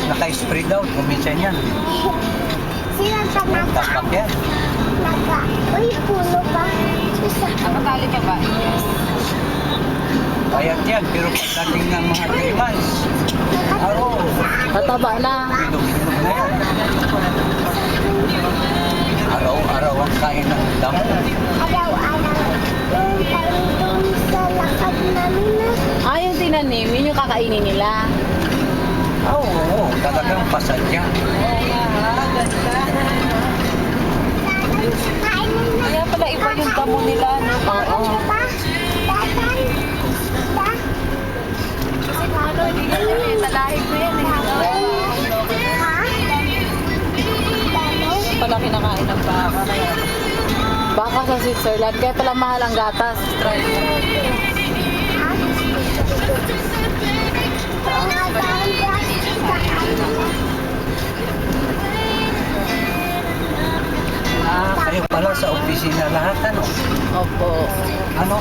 Naka-spray daw, kuminsan yan. Sila sa Tapak yan. Uy, puno pa. Nakatali ka ba? Yes. Bayad yan, pero pagdating ng mga 3 months, Tataba na. bilog-bilog na yan. Araw-araw ang kain ng damo. Araw-araw. Yung tayo doon sa lakad namin na. Yung tinanim, yun yung kakainin nila. Oo, talagang pasad yan. Kain na. Kaya pala iba yung damo nila, no? Oo. Kasi kung ano, hindi ka niya talahin ko yan eh. Pala kinakain ng baka kaya. Baka sa Switzerland, kaya pala mahal ang gatas. Kayo pala sa opisina lahat, ano? Opo. Ano